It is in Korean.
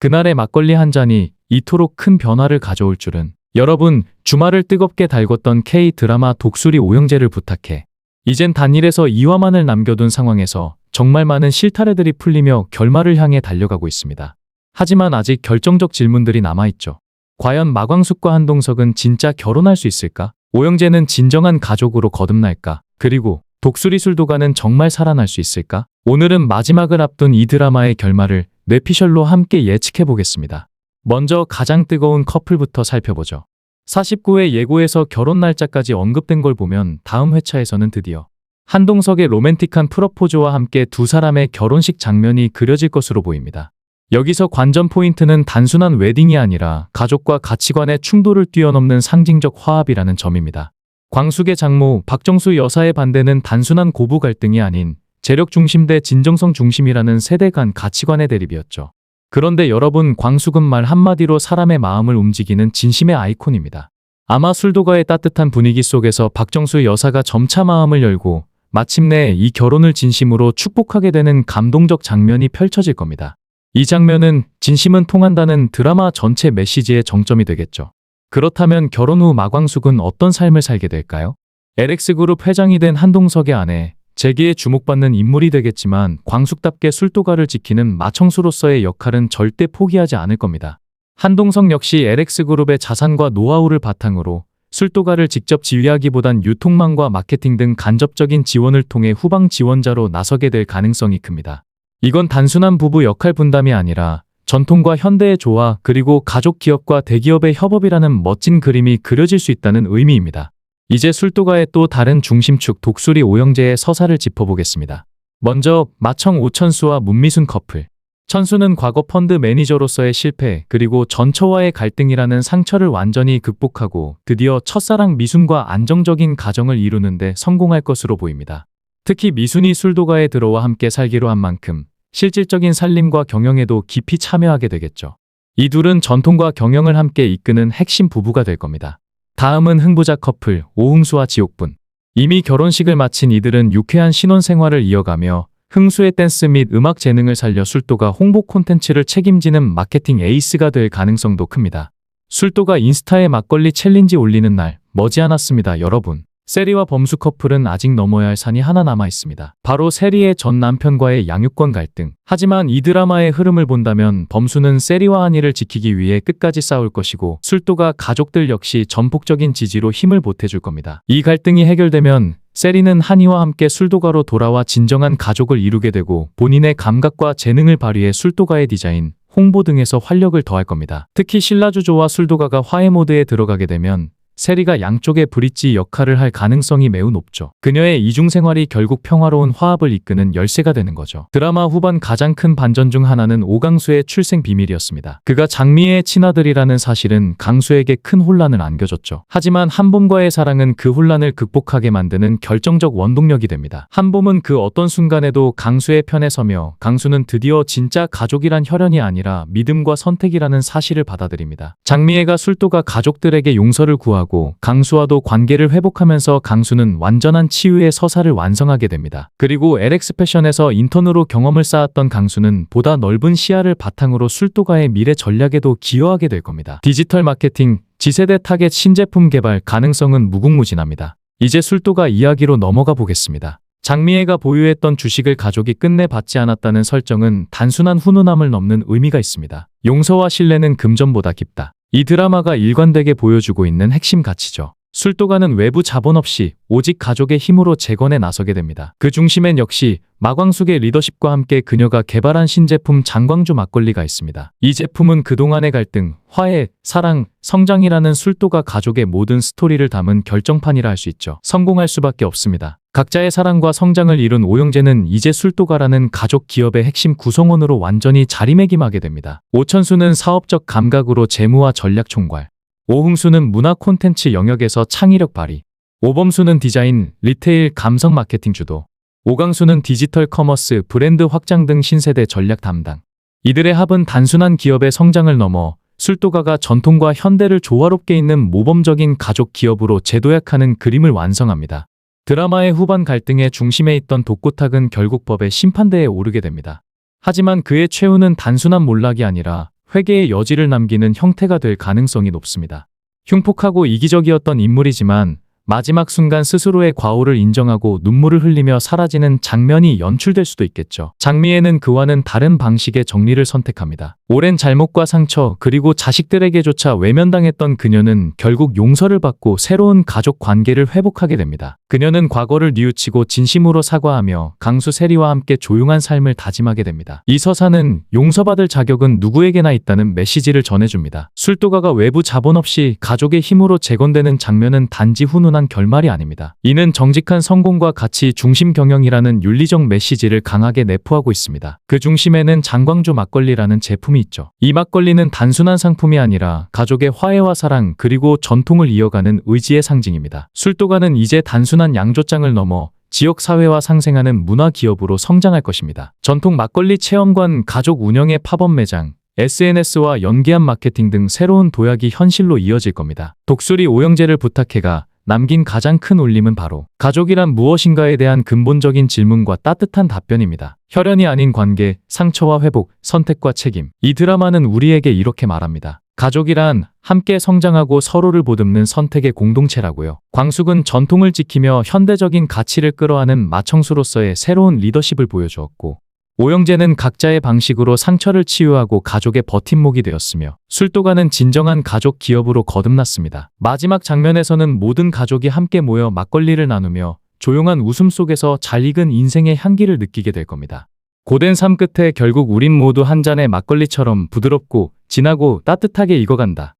그날의 막걸리 한 잔이 이토록 큰 변화를 가져올 줄은. 여러분, 주말을 뜨겁게 달궜던 K-드라마 독수리 오영재를 부탁해. 이젠 단일에서 2화만을 남겨둔 상황에서 정말 많은 실타래들이 풀리며 결말을 향해 달려가고 있습니다. 하지만 아직 결정적 질문들이 남아있죠. 과연 마광숙과 한동석은 진짜 결혼할 수 있을까? 오영재는 진정한 가족으로 거듭날까? 그리고 독수리 술도가는 정말 살아날 수 있을까? 오늘은 마지막을 앞둔 이 드라마의 결말을 뇌피셜로 함께 예측해 보겠습니다. 먼저 가장 뜨거운 커플부터 살펴보죠. 49회 예고에서 결혼 날짜까지 언급된 걸 보면 다음 회차에서는 드디어 한동석의 로맨틱한 프러포즈와 함께 두 사람의 결혼식 장면이 그려질 것으로 보입니다. 여기서 관전 포인트는 단순한 웨딩이 아니라 가족과 가치관의 충돌을 뛰어넘는 상징적 화합이라는 점입니다. 광숙의 장모 박정수 여사의 반대는 단순한 고부 갈등이 아닌 재력 중심 대 진정성 중심이라는 세대 간 가치관의 대립이었죠. 그런데 여러분, 광숙은 말 한마디로 사람의 마음을 움직이는 진심의 아이콘입니다. 아마 술도가의 따뜻한 분위기 속에서 박정수 여사가 점차 마음을 열고 마침내 이 결혼을 진심으로 축복하게 되는 감동적 장면이 펼쳐질 겁니다. 이 장면은 진심은 통한다는 드라마 전체 메시지의 정점이 되겠죠. 그렇다면 결혼 후 마광숙은 어떤 삶을 살게 될까요? LX그룹 회장이 된 한동석의 아내, 재기에 주목받는 인물이 되겠지만 광숙답게 술도가를 지키는 마청수로서의 역할은 절대 포기하지 않을 겁니다. 한동석 역시 LX그룹의 자산과 노하우를 바탕으로 술도가를 직접 지휘하기보단 유통망과 마케팅 등 간접적인 지원을 통해 후방 지원자로 나서게 될 가능성이 큽니다. 이건 단순한 부부 역할 분담이 아니라 전통과 현대의 조화, 그리고 가족 기업과 대기업의 협업이라는 멋진 그림이 그려질 수 있다는 의미입니다. 이제 술도가의 또 다른 중심축 독수리 오영재의 서사를 짚어보겠습니다. 먼저 마청 오천수와 문미순 커플. 천수는 과거 펀드 매니저로서의 실패, 그리고 전처와의 갈등이라는 상처를 완전히 극복하고 드디어 첫사랑 미순과 안정적인 가정을 이루는데 성공할 것으로 보입니다. 특히 미순이 술도가에 들어와 함께 살기로 한 만큼 실질적인 살림과 경영에도 깊이 참여하게 되겠죠. 이 둘은 전통과 경영을 함께 이끄는 핵심 부부가 될 겁니다. 다음은 흥부자 커플 오흥수와 지옥분. 이미 결혼식을 마친 이들은 유쾌한 신혼생활을 이어가며 흥수의 댄스 및 음악 재능을 살려 술도가 홍보 콘텐츠를 책임지는 마케팅 에이스가 될 가능성도 큽니다. 술도가 인스타에 막걸리 챌린지 올리는 날 머지않았습니다. 여러분, 세리와 범수 커플은 아직 넘어야 할 산이 하나 남아 있습니다. 바로 세리의 전 남편과의 양육권 갈등. 하지만 이 드라마의 흐름을 본다면 범수는 세리와 한이를 지키기 위해 끝까지 싸울 것이고 술도가 가족들 역시 전폭적인 지지로 힘을 보태줄 겁니다. 이 갈등이 해결되면 세리는 한이와 함께 술도가로 돌아와 진정한 가족을 이루게 되고 본인의 감각과 재능을 발휘해 술도가의 디자인, 홍보 등에서 활력을 더할 겁니다. 특히 신라주조와 술도가가 화해 모드에 들어가게 되면 세리가 양쪽의 브릿지 역할을 할 가능성이 매우 높죠. 그녀의 이중생활이 결국 평화로운 화합을 이끄는 열쇠가 되는 거죠. 드라마 후반 가장 큰 반전 중 하나는 오강수의 출생 비밀이었습니다. 그가 장미의 친아들이라는 사실은 강수에게 큰 혼란을 안겨줬죠. 하지만 한봄과의 사랑은 그 혼란을 극복하게 만드는 결정적 원동력이 됩니다. 한봄은 그 어떤 순간에도 강수의 편에 서며 강수는 드디어 진짜 가족이란 혈연이 아니라 믿음과 선택이라는 사실을 받아들입니다. 장미애가 술도가 가족들에게 용서를 구하고 강수와도 관계를 회복하면서 강수는 완전한 치유의 서사를 완성하게 됩니다. 그리고 LX 패션에서 인턴으로 경험을 쌓았던 강수는 보다 넓은 시야를 바탕으로 술도가의 미래 전략에도 기여하게 될 겁니다. 디지털 마케팅, 지세대 타겟 신제품 개발 가능성은 무궁무진합니다. 이제 술도가 이야기로 넘어가 보겠습니다. 장미애가 보유했던 주식을 가족이 끝내 받지 않았다는 설정은 단순한 훈훈함을 넘는 의미가 있습니다. 용서와 신뢰는 금전보다 깊다. 이 드라마가 일관되게 보여주고 있는 핵심 가치죠. 술도가는 외부 자본 없이 오직 가족의 힘으로 재건에 나서게 됩니다. 그 중심엔 역시 마광숙의 리더십과 함께 그녀가 개발한 신제품 장광주 막걸리가 있습니다. 이 제품은 그동안의 갈등, 화해, 사랑, 성장이라는 술도가 가족의 모든 스토리를 담은 결정판이라 할 수 있죠. 성공할 수밖에 없습니다. 각자의 사랑과 성장을 이룬 오영재는 이제 술도가라는 가족 기업의 핵심 구성원으로 완전히 자리매김하게 됩니다. 오천수는 사업적 감각으로 재무와 전략 총괄, 오흥수는 문화 콘텐츠 영역에서 창의력 발휘, 오범수는 디자인, 리테일, 감성 마케팅 주도, 오강수는 디지털 커머스, 브랜드 확장 등 신세대 전략 담당. 이들의 합은 단순한 기업의 성장을 넘어 술도가가 전통과 현대를 조화롭게 잇는 모범적인 가족 기업으로 재도약하는 그림을 완성합니다. 드라마의 후반 갈등의 중심에 있던 독고탁은 결국 법의 심판대에 오르게 됩니다. 하지만 그의 최후는 단순한 몰락이 아니라 회개의 여지를 남기는 형태가 될 가능성이 높습니다. 흉폭하고 이기적이었던 인물이지만 마지막 순간 스스로의 과오를 인정하고 눈물을 흘리며 사라지는 장면이 연출될 수도 있겠죠. 장미애는 그와는 다른 방식의 정리를 선택합니다. 오랜 잘못과 상처 그리고 자식들에게조차 외면당했던 그녀는 결국 용서를 받고 새로운 가족 관계를 회복하게 됩니다. 그녀는 과거를 뉘우치고 진심으로 사과하며 강수 세리와 함께 조용한 삶을 다짐하게 됩니다. 이 서사는 용서받을 자격은 누구에게나 있다는 메시지를 전해줍니다. 술도가가 외부 자본 없이 가족의 힘으로 재건되는 장면은 단지 훈훈한 결말이 아닙니다. 이는 정직한 성공과 가치 중심 경영이라는 윤리적 메시지를 강하게 내포하고 있습니다. 그 중심에는 장광조 막걸리라는 제품이 있죠. 이 막걸리는 단순한 상품이 아니라 가족의 화해와 사랑 그리고 전통을 이어가는 의지의 상징입니다. 술도가는 이제 단순한 양조장을 넘어 지역사회와 상생하는 문화기업으로 성장할 것입니다. 전통 막걸리 체험관, 가족 운영의 팝업 매장, SNS와 연계한 마케팅 등 새로운 도약이 현실로 이어질 겁니다. 독수리 오영재를 부탁해가 남긴 가장 큰 울림은 바로 가족이란 무엇인가에 대한 근본적인 질문과 따뜻한 답변입니다. 혈연이 아닌 관계, 상처와 회복, 선택과 책임. 이 드라마는 우리에게 이렇게 말합니다. 가족이란 함께 성장하고 서로를 보듬는 선택의 공동체라고요. 광숙은 전통을 지키며 현대적인 가치를 끌어안은 마청수로서의 새로운 리더십을 보여주었고, 오영재는 각자의 방식으로 상처를 치유하고 가족의 버팀목이 되었으며, 술도가는 진정한 가족 기업으로 거듭났습니다. 마지막 장면에서는 모든 가족이 함께 모여 막걸리를 나누며 조용한 웃음 속에서 잘 익은 인생의 향기를 느끼게 될 겁니다. 고된 삶 끝에 결국 우린 모두 한 잔의 막걸리처럼 부드럽고 진하고 따뜻하게 익어간다.